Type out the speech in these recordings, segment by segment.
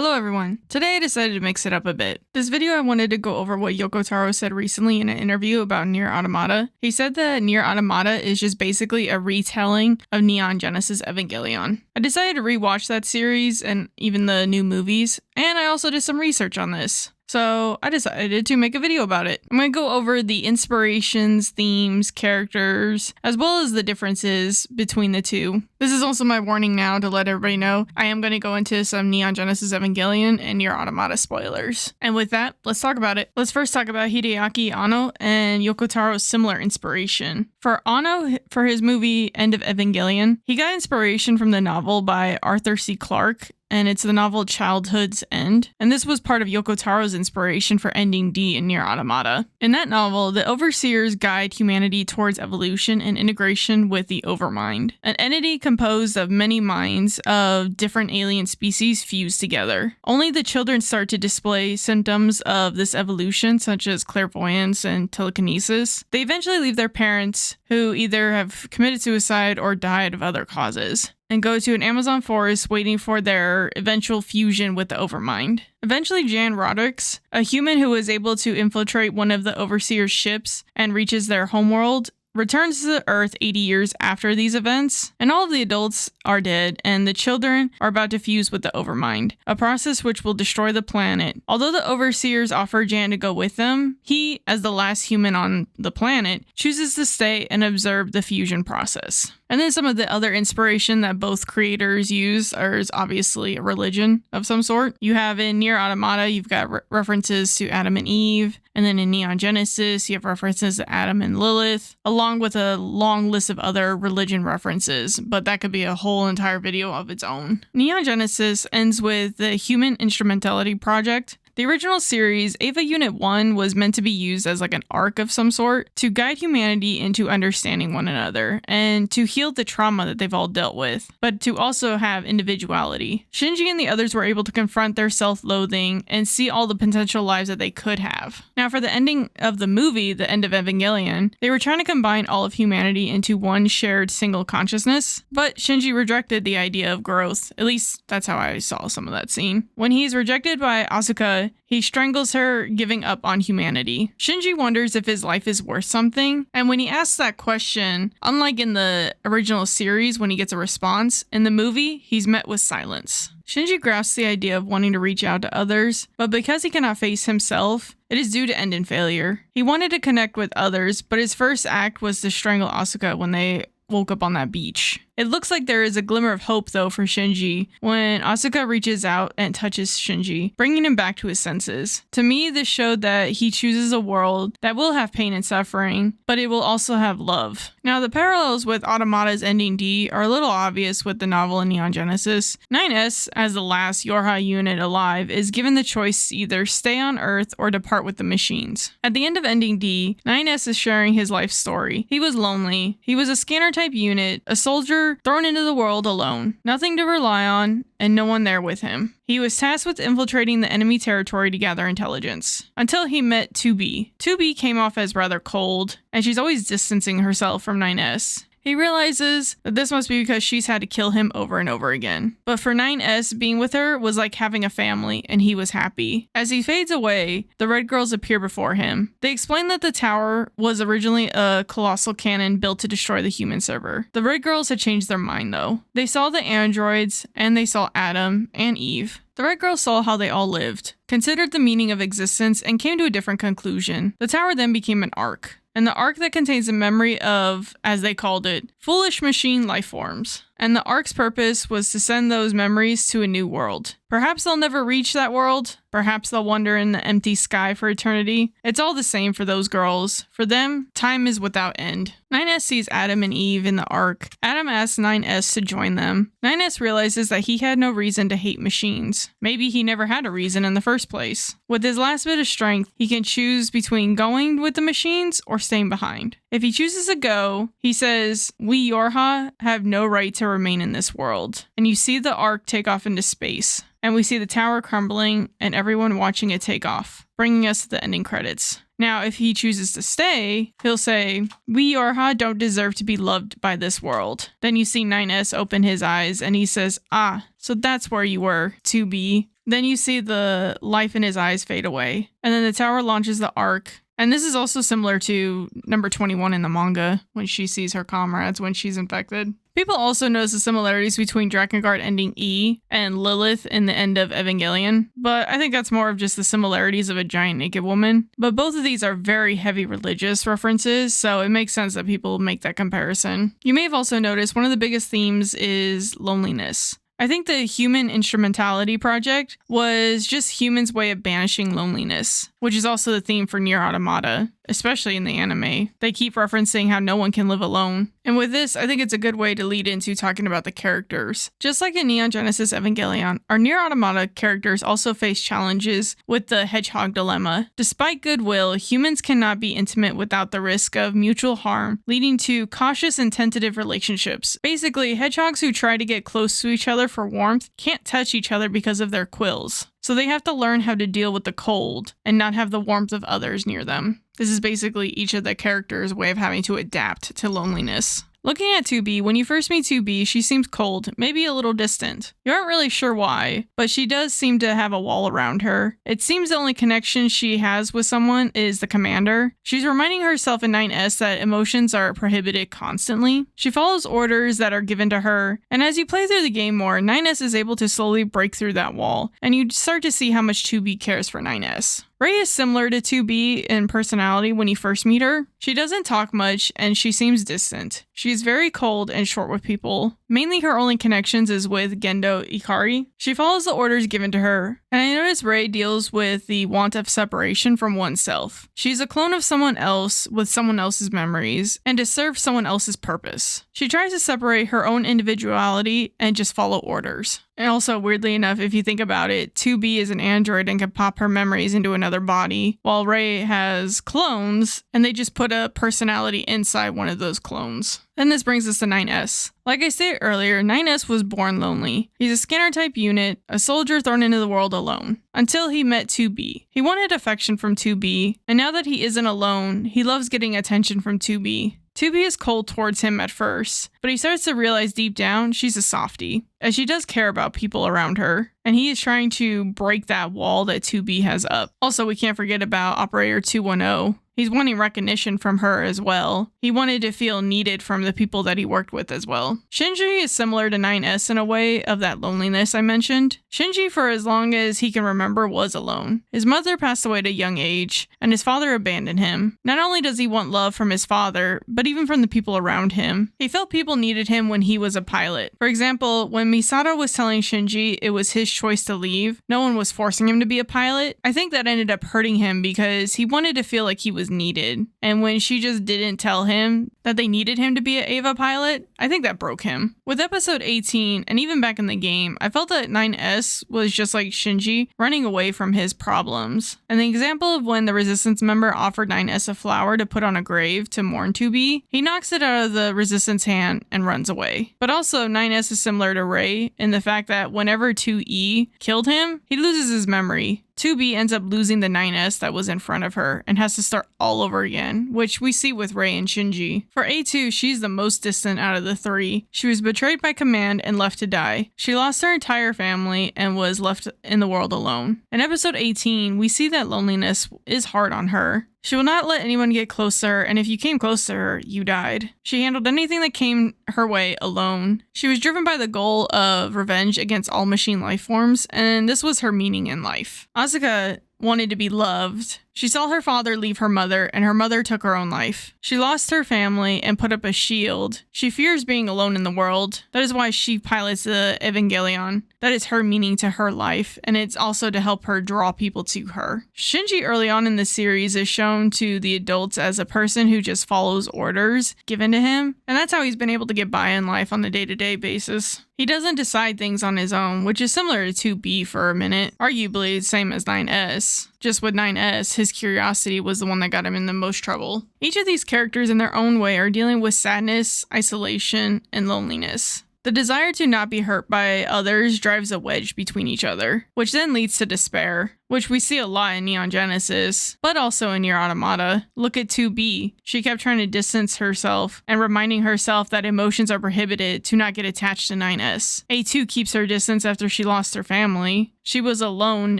Hello everyone. Today I decided to mix it up a bit. This video I wanted to go over what Yoko Taro said recently in an interview about Nier Automata. He said that Nier Automata is just basically a retelling of Neon Genesis Evangelion. I decided to rewatch that series and even the new movies, and I also did some research on this. So I decided to make a video about it. I'm going to go over the inspirations, themes, characters, as well as the differences between the two. This is also my warning now to let everybody know I am going to go into some Neon Genesis Evangelion and Nier Automata spoilers. And with that, let's talk about it. Let's first talk about Hideaki Anno and Yoko Taro's similar inspiration. For Anno, for his movie End of Evangelion, he got inspiration from the novel by Arthur C. Clarke, and it's the novel Childhood's End. And this was part of Yoko Taro's inspiration for Ending D in Nier Automata. In that novel, the Overseers guide humanity towards evolution and integration with the Overmind, an entity composed of many minds of different alien species fused together. Only the children start to display symptoms of this evolution, such as clairvoyance and telekinesis. They eventually leave their parents, who either have committed suicide or died of other causes, and go to an Amazon forest waiting for their eventual fusion with the Overmind. Eventually, Jan Rodrix, a human who is able to infiltrate one of the Overseer's ships and reaches their homeworld, returns to Earth 80 years after these events, and all of the adults are dead, and the children are about to fuse with the Overmind, a process which will destroy the planet. Although the Overseers offer Jan to go with them, he, as the last human on the planet, chooses to stay and observe the fusion process. And then some of the other inspiration that both creators use is obviously a religion of some sort. You have in Nier Automata, you've got references to Adam and Eve. And then in Neon Genesis, you have references to Adam and Lilith, along with a long list of other religion references. But that could be a whole entire video of its own. Neon Genesis ends with the Human Instrumentality Project. The original series, Ava Unit 1, was meant to be used as like an arc of some sort to guide humanity into understanding one another and to heal the trauma that they've all dealt with, but to also have individuality. Shinji and the others were able to confront their self-loathing and see all the potential lives that they could have. Now, for the ending of the movie, The End of Evangelion, they were trying to combine all of humanity into one shared single consciousness, but Shinji rejected the idea of growth. At least that's how I saw some of that scene. When he's rejected by Asuka, he strangles her, giving up on humanity. Shinji wonders if his life is worth something, and when he asks that question, unlike in the original series when he gets a response, in the movie, he's met with silence. Shinji grasps the idea of wanting to reach out to others, but because he cannot face himself, it is due to end in failure. He wanted to connect with others, but his first act was to strangle Asuka when they woke up on that beach. It looks like there is a glimmer of hope though for Shinji when Asuka reaches out and touches Shinji, bringing him back to his senses. To me, this showed that he chooses a world that will have pain and suffering, but it will also have love. Now, the parallels with Automata's Ending D are a little obvious with the novel in Neon Genesis. 9S, as the last Yorha unit alive, is given the choice to either stay on Earth or depart with the machines. At the end of Ending D, 9S is sharing his life story. He was lonely. He was a scanner type unit, a soldier thrown into the world alone, nothing to rely on, and no one there with him. He was tasked with infiltrating the enemy territory to gather intelligence, until he met 2B. 2B came off as rather cold, and she's always distancing herself from 9S. He realizes that this must be because she's had to kill him over and over again. But for 9S, being with her was like having a family, and he was happy. As he fades away, the Red Girls appear before him. They explain that the tower was originally a colossal cannon built to destroy the human server. The Red Girls had changed their mind though. They saw the androids, and they saw Adam and Eve. The Red Girls saw how they all lived, considered the meaning of existence, and came to a different conclusion. The tower then became an ark. And the ark that contains a memory of, as they called it, foolish machine life forms. And the ark's purpose was to send those memories to a new world. Perhaps they'll never reach that world. Perhaps they'll wander in the empty sky for eternity. It's all the same for those girls. For them, time is without end. 9S sees Adam and Eve in the ark. Adam asks 9S to join them. 9S realizes that he had no reason to hate machines. Maybe he never had a reason in the first place. With his last bit of strength, he can choose between going with the machines or staying behind. If he chooses to go, he says, "We Yorha have no right to remain in this world." And you see the ark take off into space. And we see the tower crumbling and everyone watching it take off, bringing us to the ending credits. Now, if he chooses to stay, he'll say, "We Yorha don't deserve to be loved by this world." Then you see 9S open his eyes and he says, "Ah, so that's where you were, 2B." Then you see the life in his eyes fade away. And then the tower launches the arc. And this is also similar to number 21 in the manga, when she sees her comrades when she's infected. People also notice the similarities between Drakengard ending E and Lilith in the end of Evangelion, but I think that's more of just the similarities of a giant naked woman. But both of these are very heavy religious references, so it makes sense that people make that comparison. You may have also noticed one of the biggest themes is loneliness. I think the Human Instrumentality Project was just humans' way of banishing loneliness, which is also the theme for Nier Automata, especially in the anime. They keep referencing how no one can live alone. And with this, I think it's a good way to lead into talking about the characters. Just like in Neon Genesis Evangelion, our Nier Automata characters also face challenges with the hedgehog dilemma. Despite goodwill, humans cannot be intimate without the risk of mutual harm, leading to cautious and tentative relationships. Basically, hedgehogs who try to get close to each other for warmth can't touch each other because of their quills. So they have to learn how to deal with the cold and not have the warmth of others near them. This is basically each of the characters' way of having to adapt to loneliness. Looking at 2B, when you first meet 2B, she seems cold, maybe a little distant. You aren't really sure why, but she does seem to have a wall around her. It seems the only connection she has with someone is the commander. She's reminding herself in 9S that emotions are prohibited constantly. She follows orders that are given to her, and as you play through the game more, 9S is able to slowly break through that wall, and you start to see how much 2B cares for 9S. Rei is similar to 2B in personality when you first meet her. She doesn't talk much and she seems distant. She's very cold and short with people. Mainly her only connections is with Gendo Ikari. She follows the orders given to her, and I notice Rei deals with the want of separation from oneself. She's a clone of someone else with someone else's memories and to serve someone else's purpose. She tries to separate her own individuality and just follow orders. And also, weirdly enough, if you think about it, 2B is an android and can pop her memories into another body, while Rei has clones, and they just put a personality inside one of those clones. Then this brings us to 9S. Like I stated earlier, 9S was born lonely. He's a scanner type unit, a soldier thrown into the world alone, until he met 2B. He wanted affection from 2B, and now that he isn't alone, he loves getting attention from 2B. 2B is cold towards him at first, but he starts to realize deep down she's a softie, as she does care about people around her, and he is trying to break that wall that 2B has up. Also, we can't forget about Operator 210. He's wanting recognition from her as well. He wanted to feel needed from the people that he worked with as well. Shinji is similar to 9S in a way of that loneliness I mentioned. Shinji, for as long as he can remember, was alone. His mother passed away at a young age, and his father abandoned him. Not only does he want love from his father, but even from the people around him. He felt people needed him when he was a pilot. For example, when Misato was telling Shinji it was his choice to leave, no one was forcing him to be a pilot. I think that ended up hurting him because he wanted to feel like he was needed. And when she just didn't tell him that they needed him to be an Eva pilot, I think that broke him. With episode 18, and even back in the game, I felt that 9S was just like Shinji, running away from his problems. And the example of when the Resistance member offered 9S a flower to put on a grave to mourn 2B, he knocks it out of the Resistance hand and runs away. But also, 9S is similar to Rei in the fact that whenever 2E killed him, he loses his memory. 2B ends up losing the 9S that was in front of her and has to start all over again, which we see with Rei and Shinji. For A2, she's the most distant out of the three. She was betrayed by Command and left to die. She lost her entire family and was left in the world alone. In episode 18, we see that loneliness is hard on her. She will not let anyone get close to her, and if you came close to her, you died. She handled anything that came her way alone. She was driven by the goal of revenge against all machine life forms, and this was her meaning in life. Asuka wanted to be loved. She saw her father leave her mother, and her mother took her own life. She lost her family and put up a shield. She fears being alone in the world. That is why she pilots the Evangelion. That is her meaning to her life, and it's also to help her draw people to her. Shinji early on in the series is shown to the adults as a person who just follows orders given to him, and that's how he's been able to get by in life on a day-to-day basis. He doesn't decide things on his own, which is similar to 2B for a minute, arguably the same as 9S. Just with 9S, his curiosity was the one that got him in the most trouble. Each of these characters in their own way are dealing with sadness, isolation, and loneliness. The desire to not be hurt by others drives a wedge between each other, which then leads to despair. which we see a lot in Neon Genesis, but also in Nier Automata. Look at 2B. She kept trying to distance herself and reminding herself that emotions are prohibited to not get attached to 9S. A2 keeps her distance after she lost her family. She was alone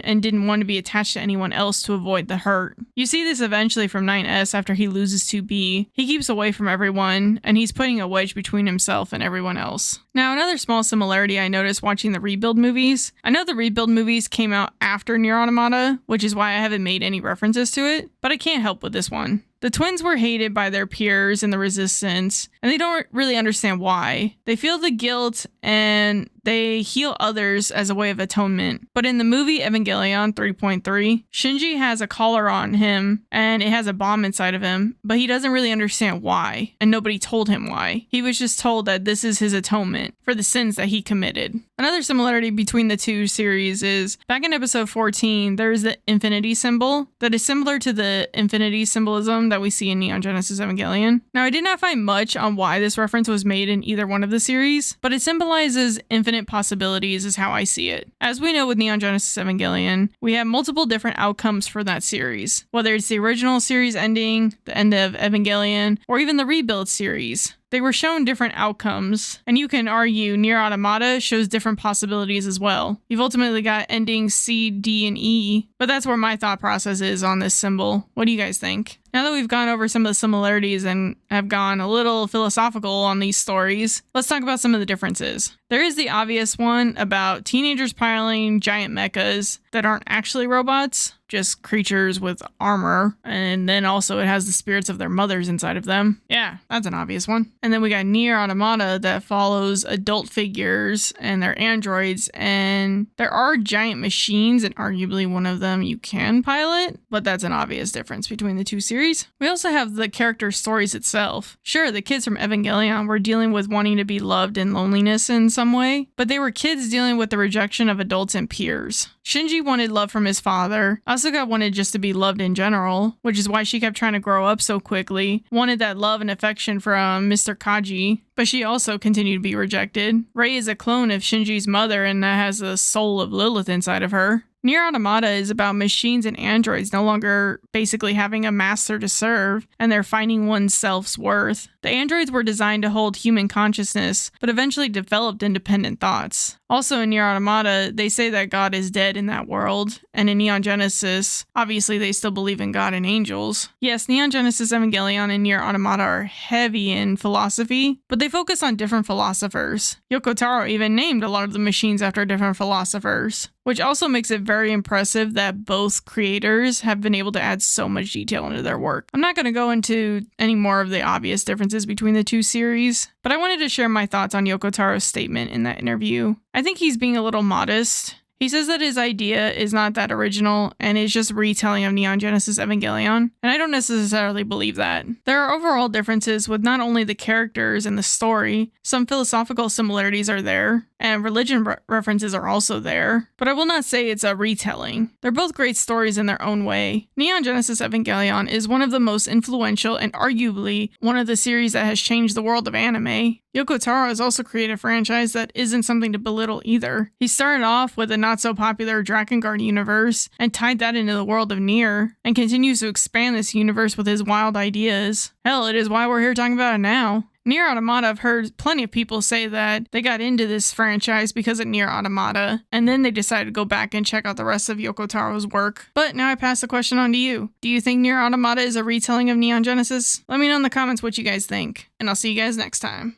and didn't want to be attached to anyone else to avoid the hurt. You see this eventually from 9S after he loses 2B. He keeps away from everyone, and he's putting a wedge between himself and everyone else. Now, another small similarity I noticed watching the Rebuild movies. I know the Rebuild movies came out after Nier Automata, which is why I haven't made any references to it, but I can't help with this one. The twins were hated by their peers in the Resistance, and they don't really understand why. They feel the guilt and they heal others as a way of atonement. But in the movie Evangelion 3.3, Shinji has a collar on him and it has a bomb inside of him, but he doesn't really understand why, and nobody told him why. He was just told that this is his atonement for the sins that he committed. Another similarity between the two series is, back in episode 14, there is the infinity symbol that is similar to the infinity symbolism that we see in Neon Genesis Evangelion. Now, I did not find much on why this reference was made in either one of the series, but it symbolizes infinite possibilities is how I see it. As we know with Neon Genesis Evangelion, we have multiple different outcomes for that series, whether it's the original series ending, the end of Evangelion, or even the Rebuild series. They were shown different outcomes, and you can argue Nier Automata shows different possibilities as well. You've ultimately got endings C, D, and E, but that's where my thought process is on this symbol. What do you guys think? Now that we've gone over some of the similarities and have gone a little philosophical on these stories, let's talk about some of the differences. There is the obvious one about teenagers piloting giant mechas that aren't actually robots, just creatures with armor, and then also it has the spirits of their mothers inside of them. Yeah, that's an obvious one. And then we got Nier Automata that follows adult figures and they're androids, and there are giant machines, and arguably one of them you can pilot, but that's an obvious difference between the two series. We also have the character stories itself. Sure, the kids from Evangelion were dealing with wanting to be loved and loneliness in some way, but they were kids dealing with the rejection of adults and peers. Shinji wanted love from his father. Asuka wanted just to be loved in general, which is why she kept trying to grow up so quickly, wanted that love and affection from Mr. Kaji, but she also continued to be rejected. Rei is a clone of Shinji's mother and has the soul of Lilith inside of her. Nier Automata is about machines and androids no longer basically having a master to serve, and they're finding one's self-worth. The androids were designed to hold human consciousness, but eventually developed independent thoughts. Also in Nier Automata, they say that God is dead in that world, and in Neon Genesis, obviously they still believe in God and angels. Yes, Neon Genesis Evangelion and Nier Automata are heavy in philosophy, but they focus on different philosophers. Yoko Taro even named a lot of the machines after different philosophers, which also makes it very impressive that both creators have been able to add so much detail into their work. I'm not going to go into any more of the obvious differences between the two series, but I wanted to share my thoughts on Yoko Taro's statement in that interview. I think he's being a little modest. He says that his idea is not that original and is just retelling of Neon Genesis Evangelion, and I don't necessarily believe that. There are overall differences with not only the characters and the story, some philosophical similarities are there, and religion references are also there, but I will not say it's a retelling. They're both great stories in their own way. Neon Genesis Evangelion is one of the most influential and arguably one of the series that has changed the world of anime. Yoko Taro has also created a franchise that isn't something to belittle either. He started off with a not-so-popular Drakengard universe and tied that into the world of Nier, and continues to expand this universe with his wild ideas. Hell, it is why we're here talking about it now. Nier Automata, I've heard plenty of people say that they got into this franchise because of Nier Automata, and then they decided to go back and check out the rest of Yoko Taro's work. But now I pass the question on to you. Do you think Nier Automata is a retelling of Neon Genesis? Let me know in the comments what you guys think, and I'll see you guys next time.